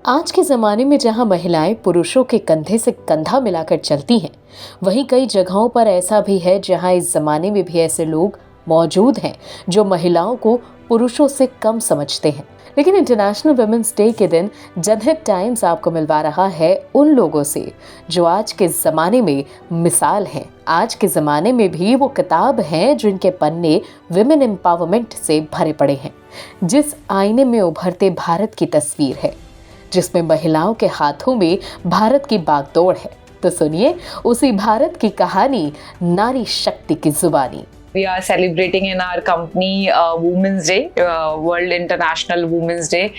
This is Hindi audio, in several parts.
आज के ज़माने में जहां महिलाएं पुरुषों के कंधे से कंधा मिलाकर चलती हैं, वहीं कई जगहों पर ऐसा भी है जहां इस ज़माने में भी ऐसे लोग मौजूद हैं जो महिलाओं को पुरुषों से कम समझते हैं। लेकिन इंटरनेशनल वुमेन्स डे के दिन जनहित टाइम्स आपको मिलवा रहा है उन लोगों से जो आज के ज़माने में मिसाल हैं। आज के ज़माने में भी वो किताब हैं जिनके पन्ने विमेन एम्पावरमेंट से भरे पड़े हैं। जिस आईने में उभरते भारत की तस्वीर है, जिसमें महिलाओं के हाथों में भारत की बागडोर है। तो सुनिए उसी भारत की कहानी, नारी शक्ति की जुबानी। We are celebrating in our company Women's Day, World International Women's Day,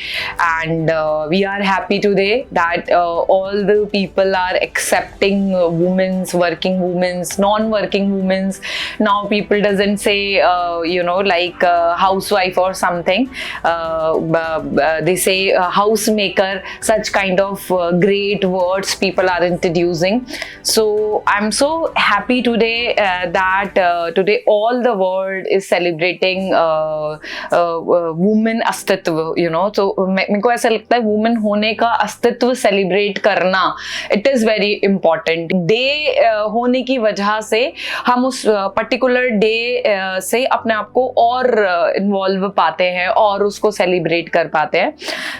and we are happy today that all the people are accepting women's, working women's, non-working women's. Now people doesn't say like housewife or something. They say housemaker. Such kind of great words people are introducing. So I'm so happy today that today all the world is celebrating women अस्तित्व, तो मेरे को ऐसा लगता है वुमेन होने का अस्तित्व सेलिब्रेट करना it is very important. Day होने की वजह से हम उस पर्टिकुलर डे से अपने आप को और इन्वॉल्व पाते हैं और उसको सेलिब्रेट कर पाते हैं।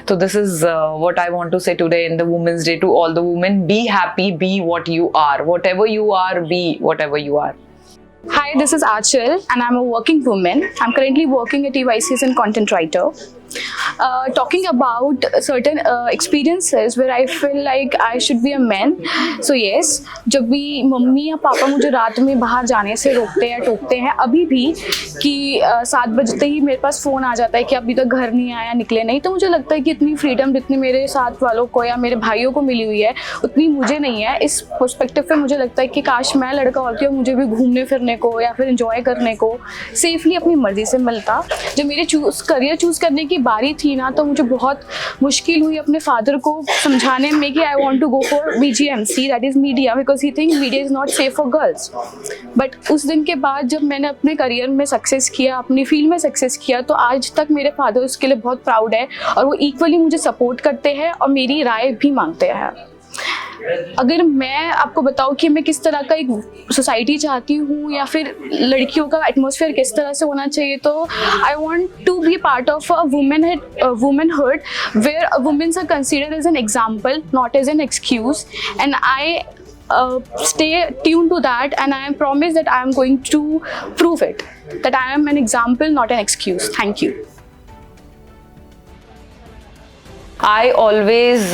तो this is what I want to say today in the women's day to all the women. Be happy, be what you are, whatever you are, be whatever you are. Hi, this is Achal and I'm a working woman. I'm currently working at EYC as a content writer. Talking about certain experiences where I feel like I should be a man. So yes, जब भी मम्मी या पापा मुझे रात में बाहर जाने से रोकते हैं, टोकते हैं, अभी भी कि 7 बजते ही मेरे पास फ़ोन आ जाता है कि अभी तक घर नहीं आया, निकले नहीं, तो मुझे लगता है कि इतनी फ्रीडम जितनी मेरे साथ वालों को या मेरे भाइयों को मिली हुई है उतनी मुझे नहीं है। इस पर्सपेक्टिव पे मुझे लगता है कि काश मैं लड़का होती और मुझे भी घूमने फिरने को या फिर इंजॉय करने को सेफली अपनी मर्जी से मिलता। जब मेरे करियर चूज़ करने की बारी थी ना, तो मुझे बहुत मुश्किल हुई अपने फादर को समझाने में कि I want to go for BGMC, that is media, because he think media is not safe for girls. But उस दिन के बाद जब मैंने अपने करियर में सक्सेस किया, अपनी फील्ड में सक्सेस किया, तो आज तक मेरे फादर उसके लिए बहुत प्राउड है और वो इक्वली मुझे सपोर्ट करते हैं और मेरी राय भी मांगते हैं। अगर मैं आपको बताऊं कि मैं किस तरह का एक सोसाइटी चाहती हूँ या फिर लड़कियों का एटमॉस्फेयर किस तरह से होना चाहिए, तो I want to be part of a womanhood where womens are considered as an example, not as an excuse, and I stay tuned to that, and I promise that I am going to prove it, that I am an example, not an excuse. Thank you. I always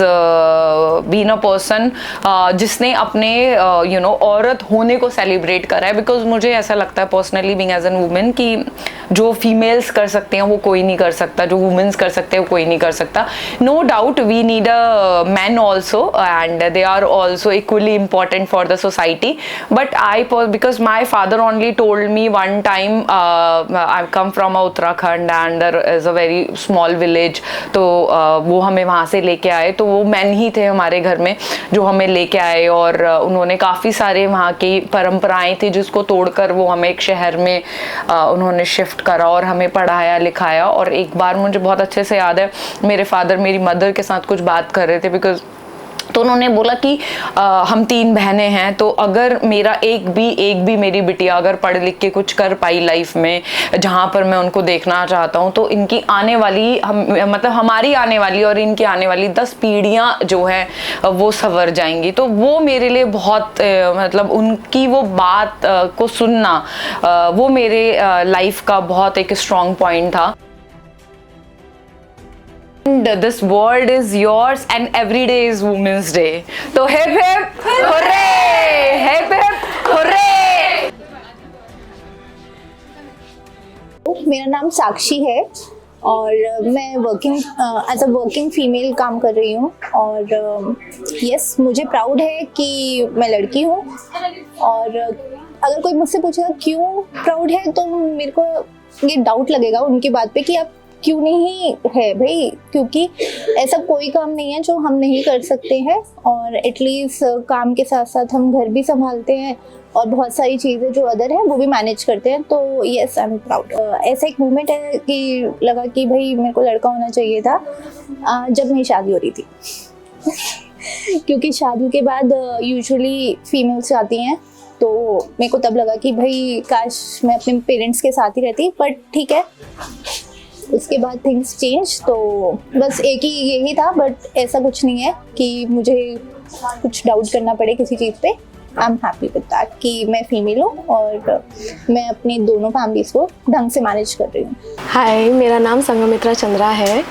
been a person जिसने अपने औरत होने को सेलिब्रेट करा है, बिकॉज मुझे ऐसा लगता है personally being as an women कि जो फीमेल्स कर सकते हैं वो कोई नहीं कर सकता, जो वुमेन्स कर सकते हैं वो कोई नहीं कर सकता। No doubt we need a man also and they are also equally important for the society, but because my father only told me one time, I come from Uttarakhand and there is a very small village, तो वो हमें वहाँ से लेके आए, तो वो मैन ही थे हमारे घर में जो हमें लेके आए और उन्होंने काफ़ी सारे वहाँ की परंपराएं थी जिसको तोड़कर वो हमें एक शहर में उन्होंने शिफ्ट करा और हमें पढ़ाया लिखाया। और एक बार मुझे बहुत अच्छे से याद है, मेरे फादर मेरी मदर के साथ कुछ बात कर रहे थे, बिकॉज तो उन्होंने बोला कि हम 3 बहनें हैं, तो अगर मेरा एक भी मेरी बिटिया अगर पढ़ लिख के कुछ कर पाई लाइफ में जहाँ पर मैं उनको देखना चाहता हूँ, तो इनकी आने वाली मतलब हमारी आने वाली और इनकी आने वाली 10 पीढ़ियाँ जो है वो संवर जाएंगी। तो वो मेरे लिए बहुत मतलब उनकी वो बात को सुनना वो मेरे लाइफ का बहुत एक स्ट्रॉन्ग पॉइंट था। This world is yours and every day is Women's Day. तो hip hip hooray! Hip hip hooray! मेरा नाम साक्षी है और मैं एज अ वर्किंग फीमेल काम कर रही हूँ और यस मुझे प्राउड है कि मैं लड़की हूँ। और अगर कोई मुझसे पूछेगा क्यों प्राउड है, तो मेरे को ये डाउट लगेगा उनकी बात पे कि आप क्यों नहीं है भाई, क्योंकि ऐसा कोई काम नहीं है जो हम नहीं कर सकते हैं, और एटलीस्ट काम के साथ साथ हम घर भी संभालते हैं और बहुत सारी चीज़ें जो अदर हैं वो भी मैनेज करते हैं। तो येस, आई एम प्राउड। ऐसा एक मोमेंट है कि लगा कि भाई मेरे को लड़का होना चाहिए था जब मेरी शादी हो रही थी क्योंकि शादी के बाद यूजुअली फीमेल्स आती हैं, तो मेरे को तब लगा कि भाई काश मैं अपने पेरेंट्स के साथ ही रहती, बट ठीक है। उसके बाद थिंग्स चेंज, तो बस एक ही यही था, बट ऐसा कुछ नहीं है कि मुझे कुछ डाउट करना पड़े किसी चीज़ पे। I am happy with that कि मैं फीमेल हूँ और मैं अपनी दोनों फैमिलीज को ढंग से मैनेज कर रही हूँ। हाय, मेरा नाम संगमित्रा चंद्रा है।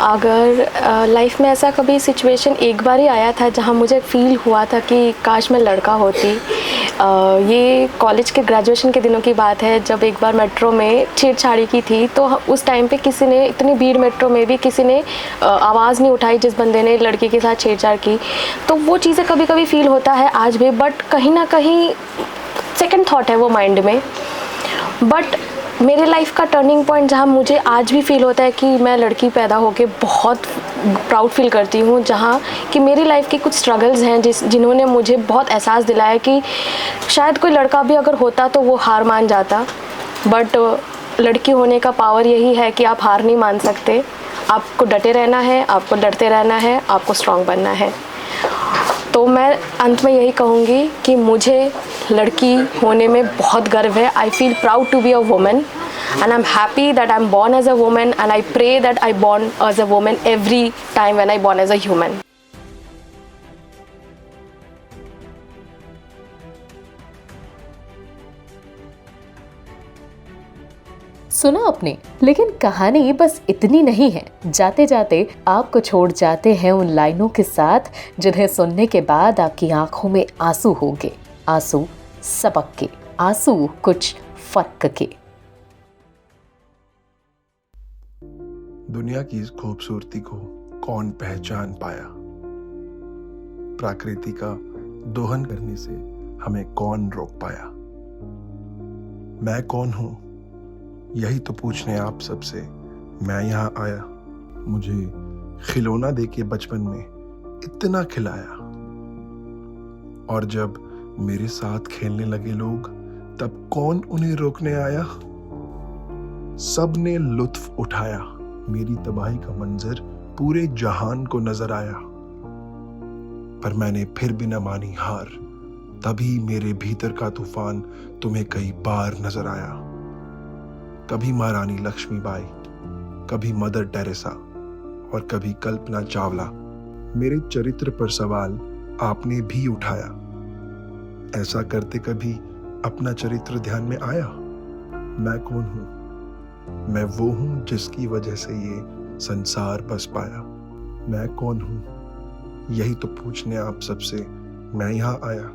अगर लाइफ में ऐसा कभी सिचुएशन एक बार ही आया था जहाँ मुझे फ़ील हुआ था कि काश मैं लड़का होती। ये कॉलेज के ग्रेजुएशन के दिनों की बात है, जब एक बार मेट्रो में छेड़छाड़ी की थी। तो उस टाइम पे किसी ने, इतनी भीड़ मेट्रो में भी किसी ने आवाज़ नहीं उठाई जिस बंदे ने लड़की के साथ छेड़छाड़ की। तो वो चीज़ें कभी कभी फ़ील होता है आज भी, बट कहीं ना कहीं सेकंड थॉट है वो माइंड में। बट मेरे लाइफ का टर्निंग पॉइंट जहाँ मुझे आज भी फील होता है कि मैं लड़की पैदा होके बहुत प्राउड फील करती हूँ, जहाँ कि मेरी लाइफ के कुछ स्ट्रगल्स हैं जिन्होंने मुझे बहुत एहसास दिलाया कि शायद कोई लड़का भी अगर होता तो वो हार मान जाता, बट लड़की होने का पावर यही है कि आप हार नहीं मान सकते। आपको डटे रहना है, आपको लड़ते रहना है, आपको स्ट्रांग बनना है। तो मैं अंत में यही कहूँगी कि मुझे लड़की होने में बहुत गर्व है। I feel proud to be a woman and I'm happy that I'm born as a woman, and I pray that I born as a woman every time when I born as a human. सुना आपने, लेकिन कहानी बस इतनी नहीं है। जाते जाते आपको छोड़ जाते हैं उन लाइनों के साथ जिन्हें सुनने के बाद आपकी आंखों में आंसू होंगे, आंसू सबक के, आंसू कुछ फर्क के। दुनिया की इस खूबसूरती को कौन पहचान पाया, प्रकृति का दोहन करने से हमें कौन रोक पाया। मैं कौन हूं, यही तो पूछने आप सबसे मैं यहाँ आया। मुझे खिलौना देके बचपन में इतना खिलाया, और जब मेरे साथ खेलने लगे लोग तब कौन उन्हें रोकने आया। सब ने लुत्फ उठाया, मेरी तबाही का मंजर पूरे जहान को नजर आया। पर मैंने फिर भी न मानी हार, तभी मेरे भीतर का तूफान तुम्हें कई बार नजर आया। कभी महारानी लक्ष्मीबाई, कभी मदर टेरेसा और कभी कल्पना चावला। मेरे चरित्र पर सवाल आपने भी उठाया। ऐसा करते कभी अपना चरित्र ध्यान में आया। मैं कौन हूं? मैं वो हूं जिसकी वजह से ये संसार बस पाया। मैं कौन हूं, यही तो पूछने आप सबसे मैं यहाँ आया।